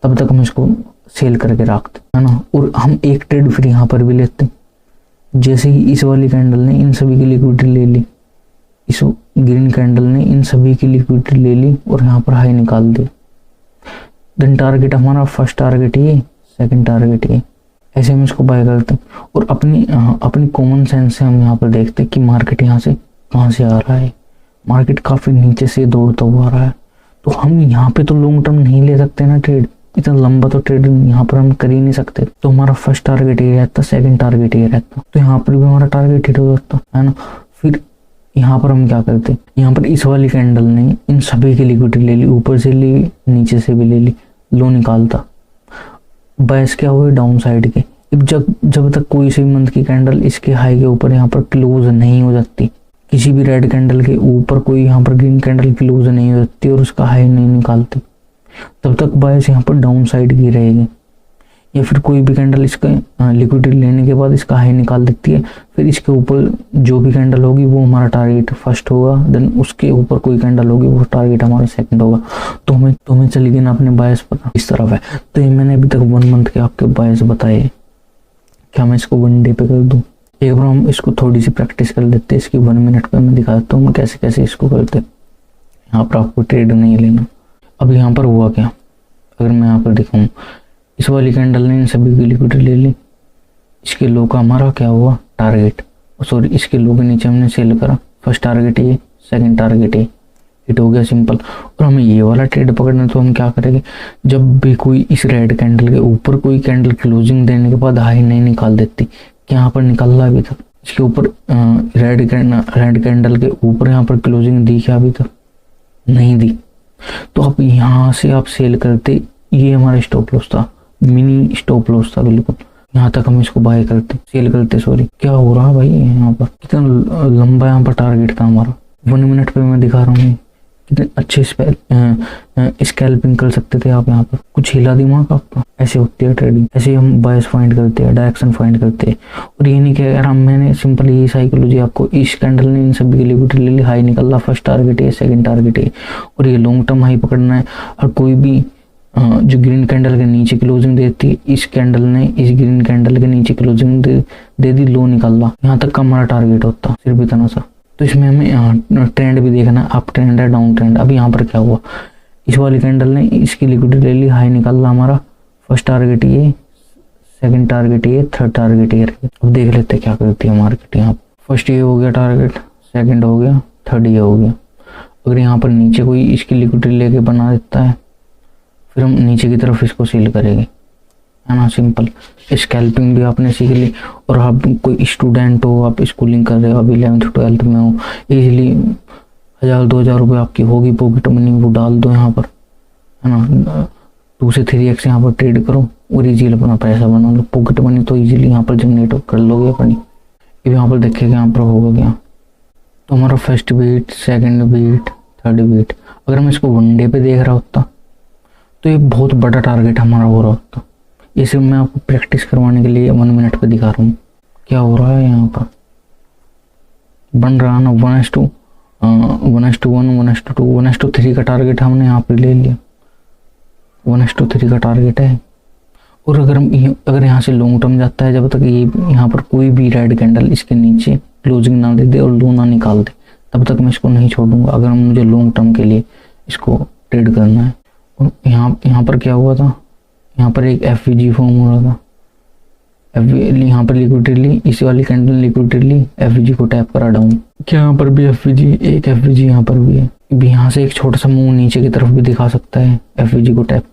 तब तक हम इसको सेल करके रखते है ना। और हम एक ट्रेड फिर यहाँ पर भी लेते, जैसे ही इस वाली कैंडल ने इन सभी की लिक्विडिटी ले ली, इस ग्रीन कैंडल ने इन सभी की लिक्विडिटी ले ली और यहाँ पर हाई निकाल दिया। देन टारगेट हमारा फर्स्ट टारगेट ये, सेकंड टारगेट ये, ऐसे हम इसको बाय करते हैं। और अपनी कॉमन सेंस से हम यहाँ पर देखते हैं कि मार्केट यहाँ से कहाँ से आ रहा है। मार्केट काफ़ी नीचे से दौड़ता हुआ आ रहा है, तो हम यहाँ पे तो लॉन्ग टर्म नहीं ले सकते ना ट्रेड, इतना लंबा तो ट्रेड यहाँ पर हम कर ही नहीं सकते। तो हमारा फर्स्ट टारगेट ये रहता, सेकंड टारगेट ये रहता, तो यहाँ पर भी हमारा टारगेट हिट हो जाता है ना। फिर यहाँ पर हम क्या करते, यहाँ पर इस वाली कैंडल ने इन सभी की लिक्विडिटी ले ली, ऊपर से ली, नीचे से भी ले ली, लो निकालता, बायस क्या हुए डाउन साइड के। जब तक कोई सी मंथ की कैंडल इसके हाई के ऊपर यहाँ पर क्लोज नहीं हो जाती, किसी भी रेड कैंडल के ऊपर कोई यहाँ पर ग्रीन कैंडल क्लोज नहीं हो जाती और उसका हाई नहीं निकालती, तब तक बायस यहाँ पर डाउन साइड की रहेगी। या फिर कोई भी कैंडल इसका लिक्विडिटी लेने के बाद इसका हाई निकाल देती है, फिर इसके ऊपर जो भी कैंडल होगी वो हमारा टारगेट फर्स्ट होगा, देन उसके ऊपर कोई कैंडल होगी वो टारगेट हमारा सेकंड होगा। तो हमें चली गई ना अपने बायस पता इस तरफ है। तो ये मैंने अभी तक 1 मंथ के आपके बायस बताए, क्या मैं इसको 1 डे पे कर दूँ? एक बार हम इसको थोड़ी सी प्रैक्टिस कर लेते हैं, इसकी 1 मिनट पे मैं दिखा देता हूँ मैं कैसे कैसे इसको करते। यहाँ पर आपको ट्रेड नहीं लेना। अब यहाँ पर हुआ क्या, अगर मैं यहाँ पर दिखाऊँ, इस वाली कैंडल ने इन सभी की लिक्विडिटी ले ली, इसके लो का हमारा क्या हुआ टारगेट, सॉरी इसके लो के नीचे हमने सेल करा, फर्स्ट टारगेट ये, सेकंड टारगेट ये, हिट हो गया सिंपल। और हमें ये वाला ट्रेड पकड़ना, तो हम क्या करेंगे, जब भी कोई इस रेड कैंडल के ऊपर कोई कैंडल क्लोजिंग देने के बाद हाई नहीं निकाल देती, कि यहाँ पर निकल रहा अभी तक इसके ऊपर रेड कैंडल के ऊपर यहाँ पर क्लोजिंग दी क्या अभी तक नहीं दी, तो अब यहाँ से आप सेल करते, ये हमारा स्टॉप लॉस था, मिनी स्टॉप लॉस था बिल्कुल, यहाँ तक हम इसको बाय करते सेल करते। सॉरी, क्या हो रहा है भाई, यहाँ पर कितना लंबा यहाँ पर टारगेट था हमारा। 1 मिनट पे मैं दिखा रहा हूँ कितने अच्छे स्कैल्पिंग कर सकते थे आप। यहाँ पर कुछ हिला दिमाग आपका, ऐसे होती है ट्रेडिंग, ऐसे हम बायस फाइंड करते हैं, डायरेक्शन फाइंड करते हैं। और ये नहीं कि अगर हम मैंने सिंपल ये साइकोलॉजी आपको, इस कैंडल ने इन सभी की लिक्विडिटी ले ली, हाई निकल रहा, फर्स्ट टारगेट है, सेकंड टारगेट है, और ये लॉन्ग टर्म हाई पकड़ना है। और कोई भी जो ग्रीन कैंडल के नीचे क्लोजिंग देती, इस कैंडल ने इस ग्रीन कैंडल के नीचे क्लोजिंग दे दी, लो निकल रहा, यहाँ तक का हमारा टारगेट होता, सिर्फ इतना सा। तो इसमें हमें ट्रेंड भी देखना है, अप ट्रेंड है, डाउन ट्रेंड। अभी यहाँ पर क्या हुआ, इस वाली कैंडल ने इसकी लिक्विडिटी ले ली, हाई निकल रहा हमारा, फर्स्ट टारगेट ये, सेकंड टारगेट ये, थर्ड टारगेट ये। अब देख लेते हैं क्या करती है मार्केट। यहाँ फर्स्ट ये हो गया टारगेट, सेकंड हो गया, थर्ड ये हो गया। अगर यहाँ पर नीचे कोई इसकी लिक्विडिटी लेके बना देता है, फिर हम नीचे की तरफ इसको सेल करेंगे, है ना, सिंपल। स्कैल्पिंग भी आपने सीख ली। और आप कोई स्टूडेंट हो, आप स्कूलिंग कर रहे हो, अभी 11th 12th में हो, इजीली 1000-2000 रुपये आपकी होगी पॉकेट मनी, वो डाल दो यहाँ पर, है ना, 2 से 3x यहाँ पर ट्रेड करो और इजीली अपना पैसा बना लो। पॉकेट मनी तो इजीली यहाँ पर जनरेट कर लोगे अपनी। अब यहाँ पर देखिएगा यहाँ पर होगा क्या, तो हमारा first beat, second beat, third beat. अगर मैं इसको 1 डे पे देख रहा होता तो ये बहुत बड़ा टारगेट हमारा हो रहा होता। ये सिर्फ मैं आपको प्रैक्टिस करवाने के लिए 1 मिनट पे दिखा रहा हूँ क्या हो रहा है। यहाँ पर बन रहा ना 1:1, 1:2, 1:3 का टारगेट हमने यहाँ पर ले लिया, 1:3 का टारगेट है। और अगर यहाँ से लॉन्ग टर्म जाता है, जब तक ये यहाँ पर कोई भी रेड कैंडल इसके नीचे क्लोजिंग ना दे दे और लो ना निकाल दे, तब तक मैं इसको नहीं छोड़ूंगा, अगर मुझे लॉन्ग टर्म के लिए इसको ट्रेड करना है। और यहाँ पर क्या हुआ था, यहाँ पर एक FVG फॉर्म हो रहा था, यहाँ पर लिक्विडिटी ली, इसी वाली कैंडल लिक्विडिटी ली, FVG को टैप करा डाउन। क्या यहाँ पर भी FVG, एक FVG यहाँ पर भी है। भी यहाँ से एक छोटा सा मुंह नीचे की तरफ भी दिखा सकता है, FVG को टैप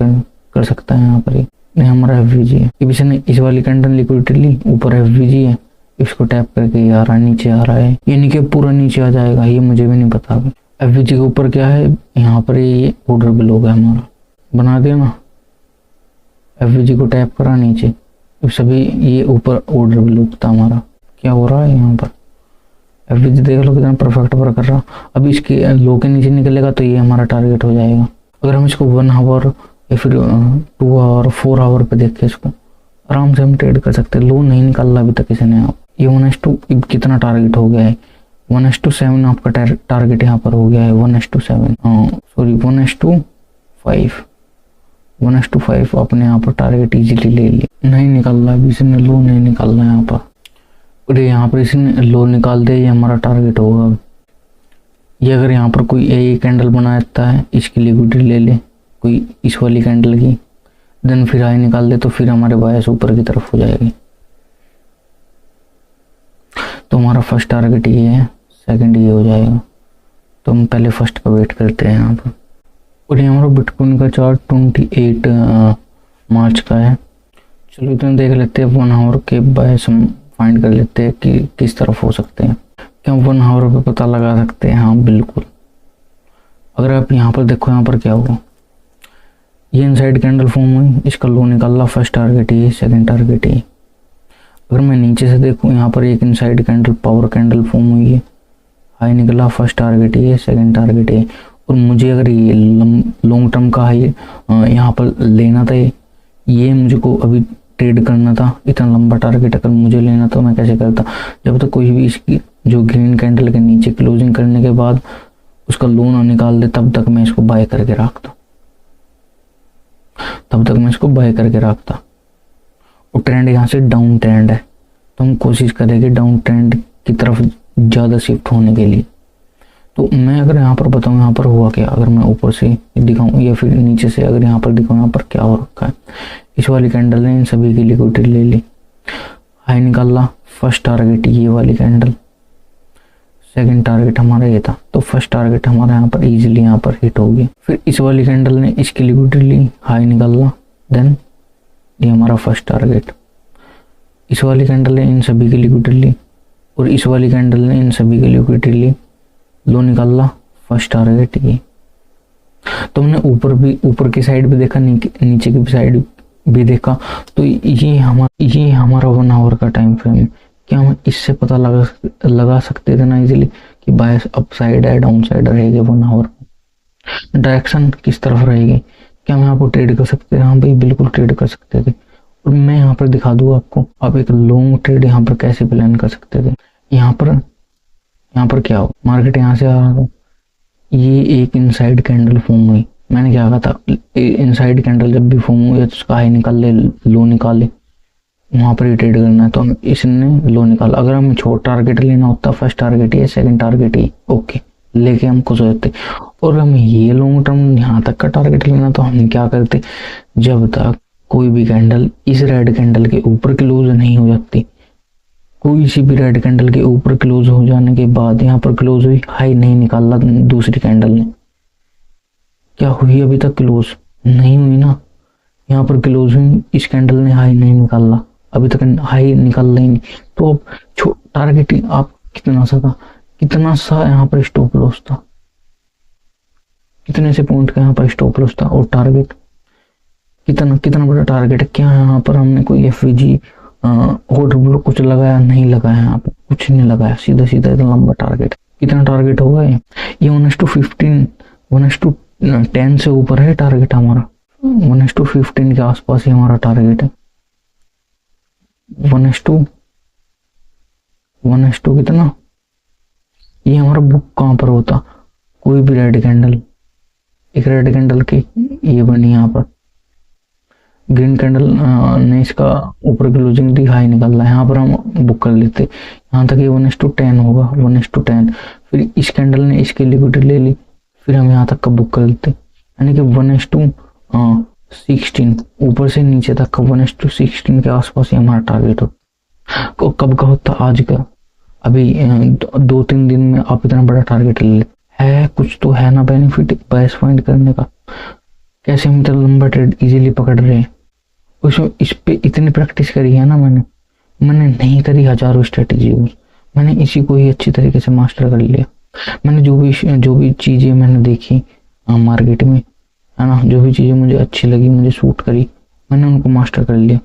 कर सकता है। यहाँ पर नहीं, हमारा FVG है। इसने इस वाली कैंडल लिक्विडिटी ली, ऊपर FVG है, इसको टैप करके ये आ रहा है, नीचे आ रहा है, ये नहीं कि पूरा नीचे आ जाएगा, ये मुझे भी नहीं पता। अभी FVG के ऊपर क्या है, यहाँ पर ये ऑर्डर बिल होगा हमारा, बना दिया ना, FVG को टैप करा नीचे, सभी ये ऊपर ऑर्डर बिल उठता हमारा। क्या हो रहा है यहाँ पर, FVG देख लो कितना परफेक्ट वर्क कर रहा। अभी इसके लो के नीचे निकलेगा तो ये हमारा टारगेट हो जाएगा। अगर हम इसको 1 आवर या फिर 2 आवर 4 आवर पे देख के इसको आराम से हम ट्रेड कर सकते हैं। लो नहीं निकाल रहा अभी तक किसी ने। आप ये 1:2 कितना टारगेट हो गया है, 1:7 आपका टारगेट यहाँ पर हो गया है, 1:7, सॉरी 1:5, 1:5 आपने यहाँ पर टारगेट इजीली ले लिया। नहीं निकल रहा अभी, इसने लो नहीं निकाल रहा यहाँ पर, और यहाँ पर इसने लो निकाल दे, ये हमारा टारगेट होगा। ये अगर यहाँ पर कोई ए कैंडल बना देता है, इसकी लिक्विडिटी ले ले कोई इस वाली कैंडल की, देन फिर हाई निकाल दे, तो फिर हमारे बायस ऊपर की तरफ हो जाएगी। तो हमारा फर्स्ट टारगेट ये है, सेकंड ये हो जाएगा। तो हम पहले फर्स्ट का वेट करते हैं यहाँ पर। और ये हमारा बिटकॉइन का चार्ट 28 मार्च का है। चलो इतना देख लेते हैं, 1 आवर के बायस हम फाइंड कर लेते हैं कि किस तरफ हो सकते हैं। क्या 1 आवर पे पता लगा सकते हैं? हाँ बिल्कुल। अगर आप यहाँ पर देखो, यहाँ पर क्या हुआ, ये इनसाइड कैंडल फॉर्म हुई, इसका लो निकल रहा, फर्स्ट टारगेट ये, सेकंड टारगेट ये। अगर मैं नीचे से देखूँ, यहाँ पर एक inside candle power candle form हुई है, हाई निकला, फर्स्ट टारगेट ये, सेकंड टारगेट ये। और मुझे अगर ये लॉन्ग टर्म का हाई यहाँ पर लेना था, ये मुझको अभी ट्रेड करना था, इतना लंबा टारगेट अगर मुझे लेना तो मैं कैसे करता? जब तक कोई भी इसकी जो ग्रीन कैंडल के नीचे क्लोजिंग करने के बाद उसका लो ना निकाल दे, तब तक मैं इसको बाय करके रखता, और ट्रेंड यहाँ से डाउन ट्रेंड है, तो हम कोशिश करेंगे डाउन ट्रेंड की तरफ ज़्यादा शिफ्ट होने के लिए। तो मैं अगर यहाँ पर बताऊँ यहाँ पर हुआ क्या, अगर मैं ऊपर से दिखाऊँ या फिर नीचे से अगर यहाँ पर दिखाऊँ, यहाँ पर क्या हो रखा है, इस वाली कैंडल ने इन सभी की लिक्विडिटी ले ली, हाई निकाला, फर्स्ट टारगेट ये वाली कैंडल, सेकंड टारगेट हमारा ये था, तो फर्स्ट टारगेट हमारा यहाँ पर इजीली यहाँ पर हिट हो गया। फिर इस वाली कैंडल ने इसकी लिक्विडिटी हाई निकाला, देन ये हमारा फर्स्ट टारगेट। इस वाली कैंडल ने इन सभी की लिक्विडिटी ली और इस वाली कैंडल ने इन सभी की लिक्विडिटी ली, लो निकाला, फर्स्ट टारगेट ये। तो हमने ऊपर की साइड भी देखा, नीचे की साइड भी देखा। तो ये हमारा 1 आवर का टाइम फ्रेम है। क्या हम इससे पता लगा सकते थे ना इजीली कि बायस अप साइड है, डाउन साइड रहेगी 1 आवर, डायरेक्शन किस तरफ रहेगी? क्या हम यहाँ पर ट्रेड कर सकते थे? हाँ भाई बिल्कुल ट्रेड कर सकते थे। और मैं यहाँ पर दिखा दूँ आपको, आप एक लॉन्ग ट्रेड यहाँ पर कैसे प्लान कर सकते थे। यहाँ पर क्या हो, मार्केट यहाँ से आ रहा था, ये एक इनसाइड कैंडल फॉर्म हुई। मैंने क्या कहा था, इनसाइड कैंडल जब भी फॉर्म हुई तो उसका हाई निकाल ले, लो निकाले, वहाँ पर ही ट्रेड करना है। तो हम इसने लो निकाला। अगर हमें छोटा टारगेट लेना होता, फर्स्ट टारगेट ये, सेकंड टारगेट ये, ओके, लेके हम खुश होते। और हम ये लॉन्ग टर्म यहाँ तक का टारगेट लेना, तो हम क्या करते, जब तक कोई भी कैंडल इस रेड कैंडल के ऊपर क्लोज नहीं हो जाती, कोई सी भी रेड कैंडल के ऊपर क्लोज हो जाने के बाद यहाँ पर क्लोज हुई, हाई नहीं निकाला दूसरी कैंडल ने, क्या हुई अभी तक क्लोज नहीं हुई ना, यहाँ पर क्लोज हुई, इस कैंडल ने हाई नहीं निकाला, अभी तक हाई निकाल ही नहीं। तो अब टारगेट आप कितना सा यहाँ पर स्टॉप लॉस था, कितने से पॉइंट का यहाँ पर स्टॉप लॉस था, और टारगेट कितना बड़ा टारगेट है। क्या यहाँ पर हमने कोई एफवीजी ऑर्डर ब्लॉक कुछ लगाया? नहीं लगाया, यहाँ पर कुछ नहीं लगाया, सीधा इतना लंबा टारगेट। कितना टारगेट होगा ये 1:15, 1:10 से ऊपर है टारगेट हमारा, 1:15 के आसपास ही हमारा टारगेट है। 1:1 कितना, ये हमारा बुक कहाँ पर होता, कोई भी रेड कैंडल, एक रेड कैंडल की ये बनी यहाँ पर, ग्रीन कैंडल ने इसका ऊपर क्लोजिंग दी, हाई निकल रहा है, यहाँ पर हम बुक कर लेते। यहाँ तक ये 1:10 होगा, 1:10। फिर इस कैंडल ने इसकी लिक्विडिटी ले ली, फिर हम यहाँ तक का बुक कर लेते, यानी कि 1:16, ऊपर से नीचे तक का 1:16 के आसपास ही हमारा टारगेट हो। कब का होता, आज का। अभी 2-3 दिन में आप इतना बड़ा टारगेट ले लेते है, कुछ तो है ना बेनिफिट बायस फाइंड करने का। कैसे हम इतना लंबा ट्रेड इजीली पकड़ रहे हैं, उसमें इस पे इतनी प्रैक्टिस करी है ना मैंने नहीं करी हजारों स्ट्रेटेजी यूज, मैंने इसी को ही अच्छी तरीके से मास्टर कर लिया। मैंने जो भी चीज़ें मैंने देखी मार्केट में, है ना, जो भी चीज़ें मुझे अच्छी लगी, मुझे सूट करी, मैंने उनको मास्टर कर लिया।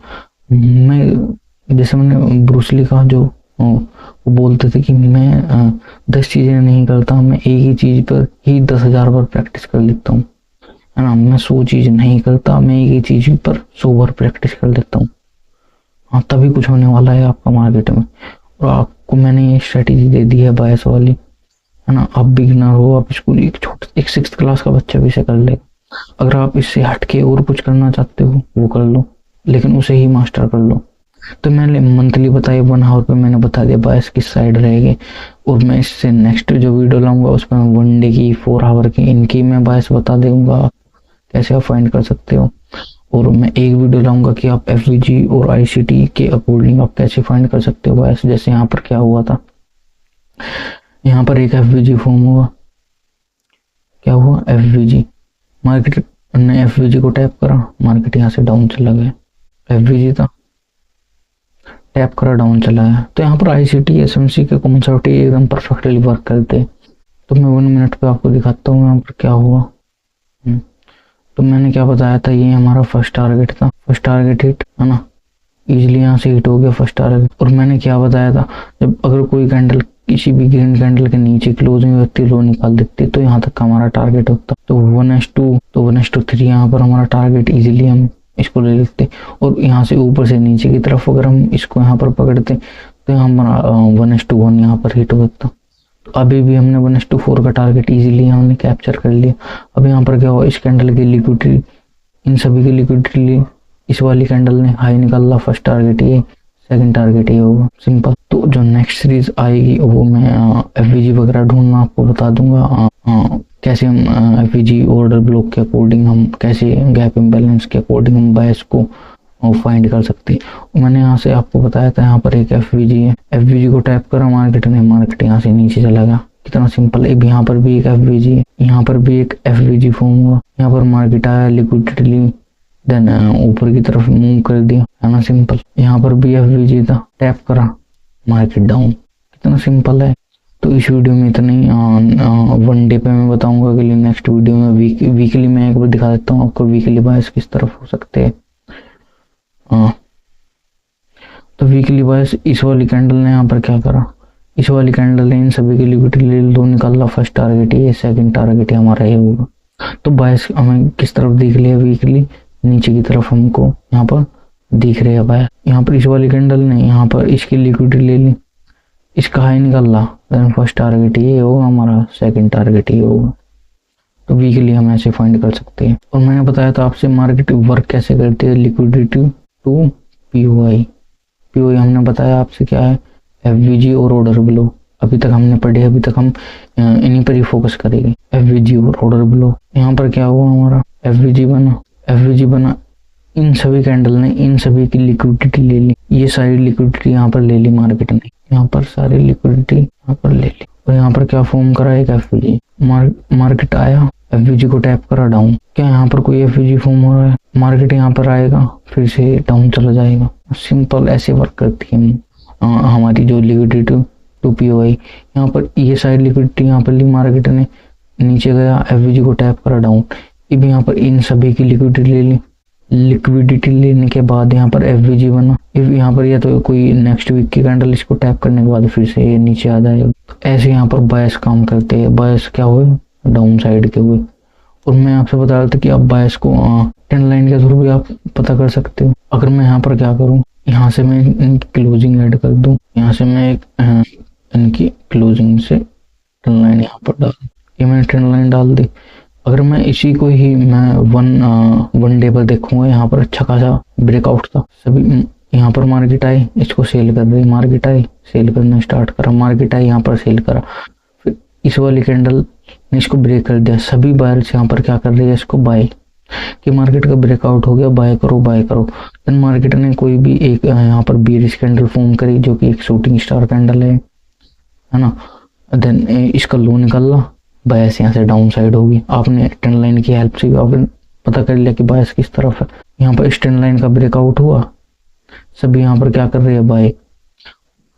मैं जैसे मैंने ब्रूसली का जो वो बोलते थे कि मैं 10 चीज़ें नहीं करता, मैं एक ही चीज़ पर ही 10,000 बार प्रैक्टिस कर लेता हूँ, है ना। मैं 100 चीज़ नहीं करता, मैं एक ही चीज़ पर 100 बार प्रैक्टिस कर लेता हूँ। हाँ, तभी कुछ होने वाला है आपका मार्केट में। और आपको मैंने ये स्ट्रेटेजी दे दी है बायस वाली, है ना। आप बिगिनर हो, आप इसको एक 6th क्लास का बच्चा भी इसे कर लेगा। अगर आप इससे हटके और कुछ करना चाहते हो वो कर लो, लेकिन उसे ही मास्टर कर लो। तो मैंने मंथली बताया, 1 आवर पे मैंने बता दिया बायस किस साइड रहेगी। और मैं इससे नेक्स्ट जो वीडियो लाऊंगा उसमें 1 डे की, 4 आवर की, इनकी मैं बायस बता दूंगा कैसे आप फाइंड कर सकते हो। और मैं एक वीडियो लाऊंगा कि आप एफवीजी और आईसीटी के अकॉर्डिंग आप कैसे फाइंड कर सकते हो बायस। जैसे यहाँ पर क्या हुआ था, यहाँ पर एक एफवीजी फॉर्म हुआ, क्या हुआ, एफवीजी, मार्केट ने एफवीजी को टैप करा, मार्केट यहाँ से डाउन चला गया, एफवीजी था, टैप करा, डाउन चला गया। तो यहाँ पर आईसीटी एसएमसी के कॉन्सेप्ट एकदम परफेक्टली वर्क करते। तो मैं 1 मिनट पे आपको दिखाता हूँ यहाँ पर क्या हुआ। तो मैंने क्या बताया था, ये हमारा फर्स्ट टारगेट था, फर्स्ट टारगेट हिट, है ना, इजीली यहाँ से हिट हो गया फर्स्ट टारगेट। और मैंने क्या बताया था, जब अगर कोई कैंडल किसी भी ग्रीन कैंडल के नीचे क्लोजिंग होती, लो निकाल देती, तो यहाँ तक का हमारा टारगेट होता। तो 1:3 यहाँ पर हमारा टारगेट इजीली हम इसको ले लेते। और यहाँ से ऊपर से नीचे की तरफ अगर हम इसको यहाँ पर पकड़ते तो हमारा 1:1 यहाँ पर हिट होता। तो अभी भी हमने 1:4 का टारगेट इजीली हमने कैप्चर कर लिया। अब यहाँ पर क्या हुआ, इस कैंडल की लिक्विडिटी, इन सभी की लिक्विडिटी ली, इस वाली कैंडल ने हाई निकाला, फर्स्ट टारगेट ये, सेकंड टारगेट ये होगा, सिंपल। तो जो नेक्स्ट सीरीज आएगी वो मैं एफवीजी वगैरह ढूंढना आपको बता दूंगा, कैसे हम एफवीजी ऑर्डर ब्लॉक के अकॉर्डिंग, हम कैसे गैप इम्बैलेंस के अकॉर्डिंग हम बायस को और फाइंड कर सकते हैं। मैंने यहाँ से आपको बताया था यहाँ पर एक FVG है, FVG को टैप करा मार्केट ने, मार्केट यहाँ से नीचे चला गया, कितना सिंपल है। यहाँ पर भी एक FVG है, यहाँ पर भी एक FVG फॉर्म हुआ, यहाँ पर मार्केट आया, लिक्विडिटी ली, देन ऊपर की तरफ मूव कर दिया, है ना सिंपल। यहाँ पर भी FVG था, टैप करा, मार्केट डाउन, कितना सिंपल है। तो इस वीडियो में इतना ही। वन डे पे मैं बताऊंगा अगली नेक्स्ट वीडियो में। वीकली मैं एक बार दिखा देता हूँ आपको वीकली बायस किस तरफ हो सकते हैं। तो वीकली बायस इस वाली कैंडल ने यहाँ पर क्या करा, इस वाली कैंडल ने इन सभी की लिक्विडिटी ले लो निकाला, फर्स्ट टारगेट ये, सेकंड टारगेट हमारा ये होगा। तो बायस हमें किस तरफ दिख लिया, वीकली नीचे की तरफ हमको यहाँ पर दिख रहे हैं बायस। यहाँ पर इस वाली कैंडल ने यहाँ पर इसकी लिक्विडिटी ले ली, इसका हाई निकल रहा, फर्स्ट टारगेट ये होगा हमारा, सेकंड टारगेट ये होगा। तो वीकली हम ऐसे फाइंड कर सकते हैं। और मैंने बताया था आपसे मार्केट वर्क कैसे करती है, लिक्विडिटी टू POI। POI हमने बताया आपसे क्या है, FVG और ऑर्डर बिलो। अभी तक हमने पढ़े, अभी तक हम इन्हीं पर ही फोकस करेंगे, FVG और ऑर्डर बिलो। यहाँ पर क्या हुआ हमारा, FVG बना, इन सभी कैंडल ने इन सभी की लिक्विडिटी ले ली, ये सारी लिक्विडिटी यहाँ पर ले ली मार्केट ने, यहाँ पर सारी लिक्विडिटी यहाँ पर ले ली। और यहाँ पर क्या फॉर्म करा, एक FVG। मार्केट आया, FVG को टैप करा, डाउन। क्या यहाँ पर कोई FVG फॉर्म हो रहा है, मार्केट यहाँ पर आएगा, फिर से डाउन चला जाएगा। सिंपल ऐसे वर्क करती है हमारी जो लिक्विडिटी टू POI। यहाँ पर ये सारी लिक्विडिटी यहाँ पर ली मार्केट ने, नीचे गया, FVG को टैप करा, डाउन। अब यहाँ पर इन सभी की लिक्विडिटी ले ली, लिक्विडिटी लेने के बाद यहाँ पर FVG बना। यहाँ पर या तो कोई नेक्स्ट वीक की कैंडल, इसको टैप करने के बाद फिर से ये नीचे आ जाएगा। ऐसे यहाँ पर बायस काम करते हैं। बायस क्या हुए, डाउन साइड के हुए। और मैं आपसे बता रहा था कि आप बायस को ट्रेंड लाइन के थ्रू भी आप पता कर सकते हो। अगर मैं यहाँ पर क्या करूँ, यहाँ से मैं इनकी क्लोजिंग ऐड कर दूँ, यहाँ से मैं इनकी क्लोजिंग से ट्रेंड लाइन यहाँ पर डाल, ये मैंने ट्रेंड लाइन डाल दी। अगर मैं इसी को ही मैं वन डे पर देखूंगा, यहाँ पर अच्छा खासा ब्रेकआउट था, सभी यहाँ पर मार्केट आई, इसको सेल कर रही, मार्केट आई, सेल करना स्टार्ट करा, मार्केट आई, यहाँ पर सेल करा, फिर इस वाली कैंडल ने इसको ब्रेक कर दिया, सभी बायर्स यहाँ पर क्या कर रही है, इसको बाय, कि मार्केट का ब्रेकआउट हो गया, बाय करो बाय करो। देन मार्केट ने कोई भी एक यहाँ पर बेरिश कैंडल फॉर्म करी, जो कि एक शूटिंग स्टार कैंडल है ना। देन इसका लो निकला, बायस यहाँ से डाउन साइड होगी। आपने ट्रेंड लाइन की हेल्प से भी आपने पता कर लिया कि बायस किस तरफ है। यहाँ पर इस ट्रेंड लाइन का ब्रेकआउट हुआ, सभी यहाँ पर क्या कर रहे हैं,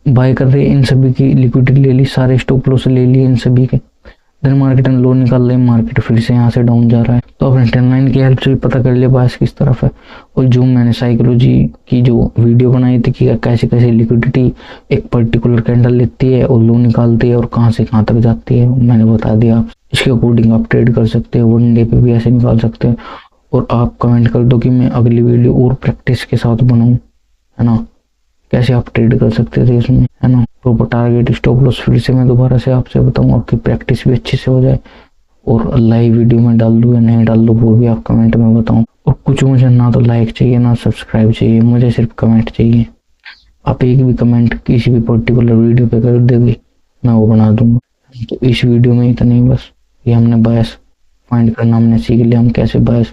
बाय कर रहे हैं, इन सभी की लिक्विडिटी ले ली, सारे स्टॉप लॉस ले लिए इन सभी के। देन मार्केट ने लो निकाल रहे, मार्केट फिर से यहाँ से डाउन जा रहा है। तो आपने ट्रेंड लाइन की हेल्प से भी पता कर लिया बायस किस तरफ है। और जो मैंने साइकोलॉजी की जो वीडियो बनाई थी कि कैसे कैसे लिक्विडिटी एक पर्टिकुलर कैंडल लेती है और लो निकालती है और कहाँ से कहाँ तक जाती है, मैंने बता दिया। आप इसके अकॉर्डिंग आप ट्रेड कर सकते हो, वन डे पे भी ऐसे निकाल सकते हैं। और आप कमेंट कर दो कि मैं अगली वीडियो और प्रैक्टिस के साथ बनाऊँ, है ना, कैसे आप ट्रेड कर सकते थे इसमें, है ना, प्रॉपर टारगेट स्टॉप लॉस फिर से मैं दोबारा से आपसे बताऊँ, आपकी प्रैक्टिस भी अच्छे से हो जाए। और लाइव वीडियो में डाल दूँ या नहीं डाल दूँ वो भी आप कमेंट में बताऊँ। और कुछ मुझे ना तो लाइक चाहिए ना सब्सक्राइब चाहिए, मुझे सिर्फ कमेंट चाहिए। आप एक भी कमेंट किसी भी पर्टिकुलर वीडियो पे कर देंगे, मैं वो बना दूंगा। तो इस वीडियो में इतना ही बस, ये हमने बायस फाइंड करना हमने सीख लिया, हम कैसे बायस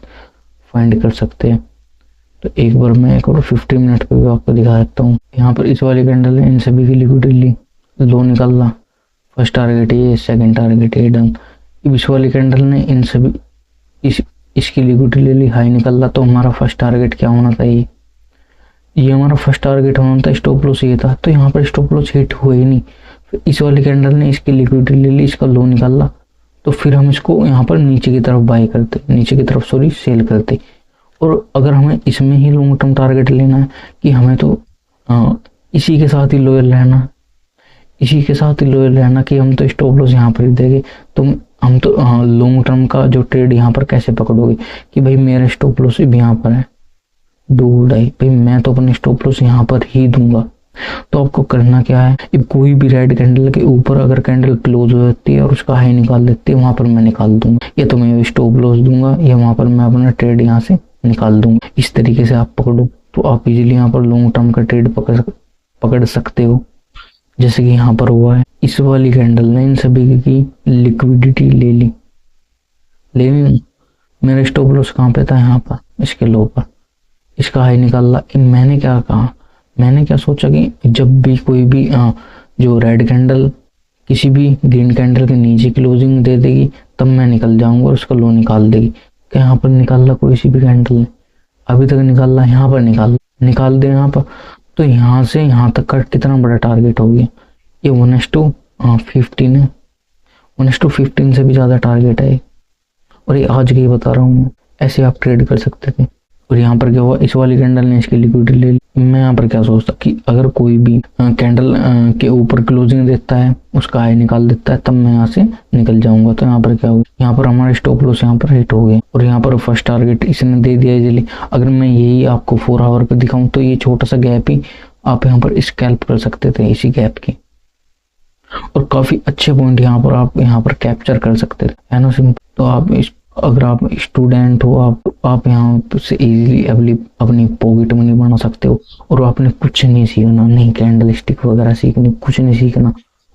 फाइंड कर सकते हैं। तो एक बार मैं एक और 15 मिनट पे भी आपको दिखा देता हूँ। यहाँ पर इस वाली कैंडल है, इन सभी की लिक्विडिटी ली, लो निकल रहा, फर्स्ट टारगेट ये, सेकंड टारगेट ये, डन। इस वाली कैंडल ने इन सभी इसकी लिक्विडिटी ले ली, हाई निकल रहा। तो हमारा फर्स्ट टारगेट क्या होना चाहिए, ये हमारा फर्स्ट टारगेट होना था, स्टॉप लॉस ये था। तो यहाँ पर स्टॉप लॉस हिट हुआ ही नहीं। फिर इस वाली कैंडल ने इसकी लिक्विडिटी ले ली, इसका लो निकल रहा, तो फिर हम इसको यहाँ पर नीचे की तरफ बाय करते, नीचे की तरफ सेल करते। और अगर हमें इसमें ही लॉन्ग टर्म टारगेट लेना है कि हमें तो इसी के साथ ही लॉयल रहना, इसी के साथ ही लॉयल रहना कि हम तो स्टॉप लॉस यहाँ पर ही देंगे, तो हम तो लॉन्ग टर्म का जो ट्रेड यहाँ पर कैसे पकड़ोगे कि भाई मेरा स्टॉप लॉस भी यहाँ पर है, डू डाई, भाई मैं तो अपने स्टॉप लॉस यहाँ पर ही दूंगा। तो आपको करना क्या है, कोई भी रेड कैंडल के ऊपर अगर कैंडल क्लोज हो जाती है और उसका हाई निकाल देती है, वहां पर मैं निकाल दूंगा, या तो मैं स्टॉप लॉस दूंगा या वहां पर मैं अपना ट्रेड यहाँ से निकाल दूंगा। इस तरीके से आप पकड़ो तो आप इजीली यहाँ पर लॉन्ग टर्म का ट्रेड पकड़ सकते हो, जैसे कि यहाँ पर हुआ है। इस वाली कैंडल ने इन सभी की लिक्विडिटी ले ली, मेरा स्टॉप लॉस कहाँ पे था, यहाँ पर इसके लो पर, इसका हाई निकाल ला। मैंने क्या कहा, मैंने क्या सोचा कि जब भी कोई भी जो रेड कैंडल किसी भी ग्रीन कैंडल के नीचे क्लोजिंग दे देगी तब मैं निकल जाऊंगा और उसका लो निकाल देगी। क्या यहाँ पर निकाल ला कोई सी भी कैंडल ने, अभी तक निकाल ला, यहाँ पर निकाल दे यहाँ पर, तो यहाँ से यहाँ तक का कितना बड़ा टारगेट हो गया। ये 1:15 है, 1:15 से भी ज़्यादा टारगेट है और ये आज की बता रहा हूँ मैं। ऐसे आप ट्रेड कर सकते थे। और यहाँ पर क्या हुआ, इस वाली कैंडल ने इसकी लिक्विडिटी ले ली। मैं यहाँ पर क्या सोचता कि अगर कोई भी कैंडल के ऊपर क्लोजिंग देता है, उसका हाई निकाल देता है, तब मैं यहाँ से निकल जाऊंगा। तो यहाँ पर क्या हुआ, यहाँ पर हमारा स्टॉप लॉस यहाँ पर हिट हो गया और यहाँ पर फर्स्ट टारगेट इसने दे दिया इजीली। अगर मैं यही आपको 4 आवर पे दिखाऊं तो ये छोटा सा गैप ही आप यहाँ पर स्कैल्प कर सकते थे, इसी गैप की, और काफी अच्छे पॉइंट यहाँ पर आप यहाँ पर कैप्चर कर सकते थे, है ना सिंपल। तो आप अगर आप स्टूडेंट हो, आप यहाँ से इजीली अपनी पॉकेट मनी बना सकते हो। और आपने कुछ नहीं सीखना, नहीं कैंडल स्टिक वगैरह सीखनी, कुछ नहीं सीखना।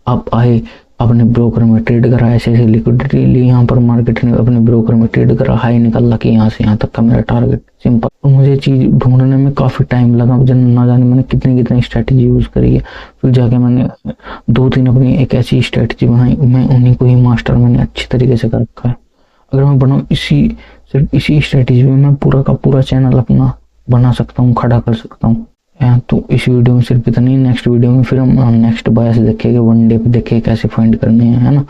आप आए अपने ब्रोकर में ट्रेड करा, ऐसे ऐसे लिक्विडिटी ली, यहाँ पर मार्केट ने अपने ब्रोकर में ट्रेड करा, हाई निकाला कि यहाँ से यहाँ तक का मेरा टारगेट, सिंपल। तो मुझे चीज़ ढूंढने में काफ़ी टाइम लगा, ना जाने मैंने कितनी स्ट्रैटेजी यूज़ करी है। फिर जाके मैंने 2-3 अपनी एक ऐसी स्ट्रैटेजी बनाई, मैं उन्हीं को ही मास्टर मैंने अच्छी तरीके से कर रखा है। अगर मैं बनाऊँ सिर्फ इसी स्ट्रैटेजी में मैं पूरा का पूरा चैनल अपना बना सकता हूँ, खड़ा कर सकता हूँ। तो इस वीडियो में सिर्फ इतना ही। नेक्स्ट वीडियो में फिर हम नेक्स्ट बायस देखेंगे, वन डे पे देखेंगे कैसे फाइंड करने हैं, है ना।